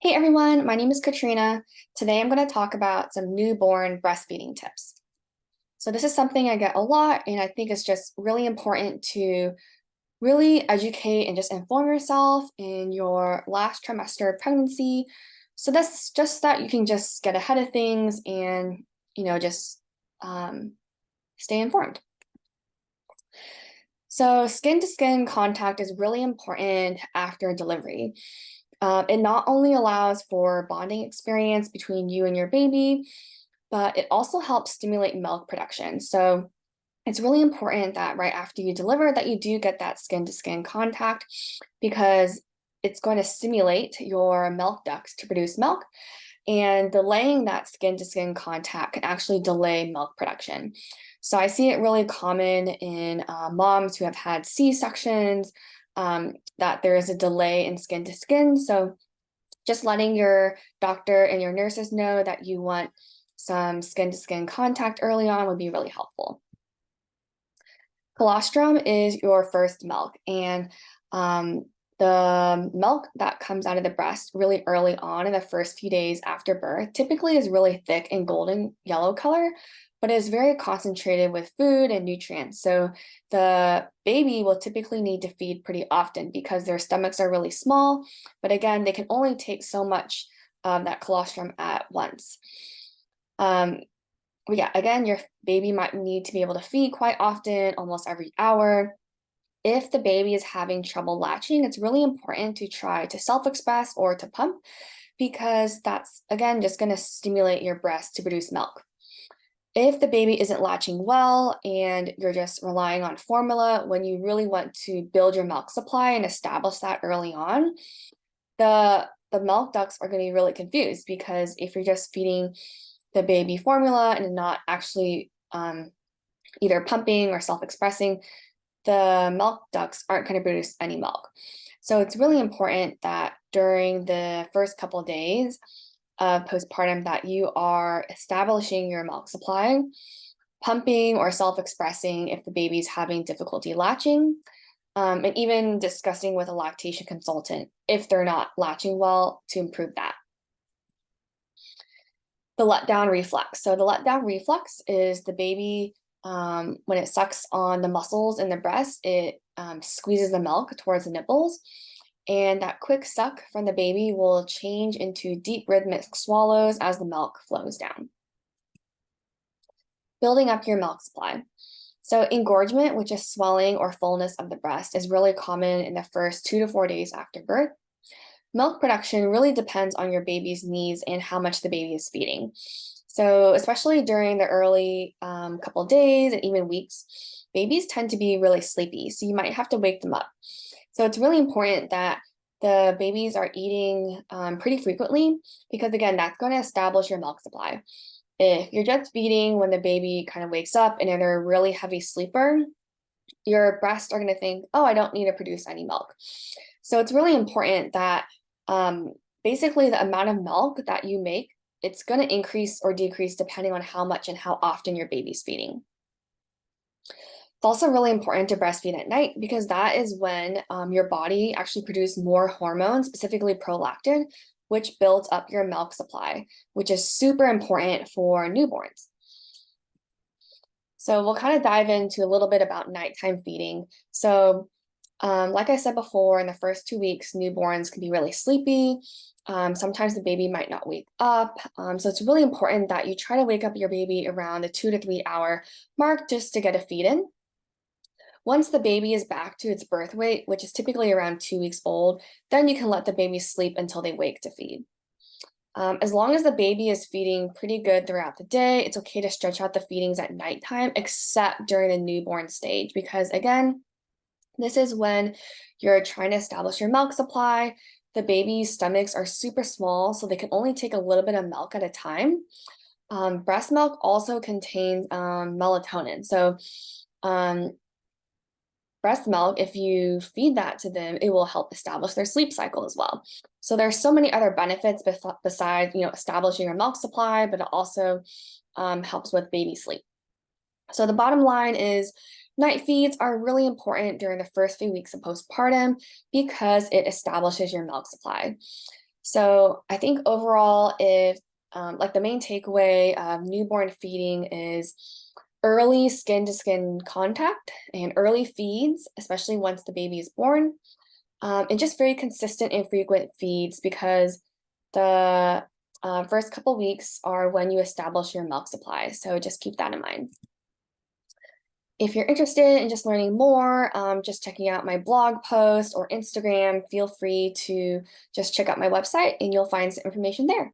Hey everyone, my name is Katrina. Today I'm going to talk about some newborn breastfeeding tips. So this is something I get a lot, and I think it's just really important to really educate and just inform yourself in your last trimester of pregnancy. So that's just that you can just get ahead of things and, just um, stay informed. So skin to skin contact is really important after delivery. It not only allows for bonding experience between you and your baby, but it also helps stimulate milk production. So it's really important that right after you deliver that you do get that skin to skin contact because it's going to stimulate your milk ducts to produce milk, and delaying that skin to skin contact can actually delay milk production. So I see it really common in moms who have had C-sections, that there is a delay in skin to skin. So just letting your doctor and your nurses know that you want some skin to skin contact early on would be really helpful. Colostrum is your first milk, and the milk that comes out of the breast really early on in the first few days after birth typically is really thick and golden yellow color, but is very concentrated with food and nutrients. So the baby will typically need to feed pretty often because their stomachs are really small, but again, they can only take so much of that colostrum at once. Um, but yeah, again, your baby might need to be able to feed quite often, almost every hour. If the baby is having trouble latching, it's really important to try to self-express or to pump because that's, again, just going to stimulate your breast to produce milk. If the baby isn't latching well and you're just relying on formula, when you really want to build your milk supply and establish that early on, the milk ducts are going to be really confused because if you're just feeding the baby formula and not actually either pumping or self-expressing, the milk ducts aren't going to produce any milk. So it's really important that during the first couple of days of postpartum that you are establishing your milk supply, pumping or self-expressing if the baby's having difficulty latching, and even discussing with a lactation consultant if they're not latching well to improve that. The letdown reflex. So the letdown reflex is the baby, when it sucks on the muscles in the breast, it squeezes the milk towards the nipples. And that quick suck from the baby will change into deep rhythmic swallows as the milk flows down. Building up your milk supply. So engorgement, which is swelling or fullness of the breast, is really common in the first 2 to 4 days after birth. Milk production really depends on your baby's needs and how much the baby is feeding. So especially during the early couple days and even weeks, babies tend to be really sleepy, so you might have to wake them up. So it's really important that the babies are eating pretty frequently because, again, that's going to establish your milk supply. If you're just feeding when the baby kind of wakes up and they're a really heavy sleeper, your breasts are going to think, oh, I don't need to produce any milk. So it's really important that basically the amount of milk that you make, it's going to increase or decrease depending on how much and how often your baby's feeding. It's also really important to breastfeed at night because that is when your body actually produces more hormones, specifically prolactin, which builds up your milk supply, which is super important for newborns. So we'll kind of dive into a little bit about nighttime feeding. So like I said before, in the first 2 weeks, newborns can be really sleepy. Sometimes the baby might not wake up. So it's really important that you try to wake up your baby around the 2 to 3 hour mark just to get a feed in. Once the baby is back to its birth weight, which is typically around 2 weeks old, then you can let the baby sleep until they wake to feed. As long as the baby is feeding pretty good throughout the day, it's okay to stretch out the feedings at nighttime, except during the newborn stage, because again, this is when you're trying to establish your milk supply. The baby's stomachs are super small, so they can only take a little bit of milk at a time. Breast milk also contains melatonin. So breast milk, if you feed that to them, it will help establish their sleep cycle as well. So there's so many other benefits besides, establishing your milk supply, but it also helps with baby sleep. So the bottom line is night feeds are really important during the first few weeks of postpartum because it establishes your milk supply. So I think overall, if like the main takeaway of newborn feeding is early skin to skin contact and early feeds, especially once the baby is born, and just very consistent and frequent feeds because the first couple weeks are when you establish your milk supply. So just keep that in mind. If you're interested in just learning more, just checking out my blog post or Instagram, feel free to just check out my website and you'll find some information there.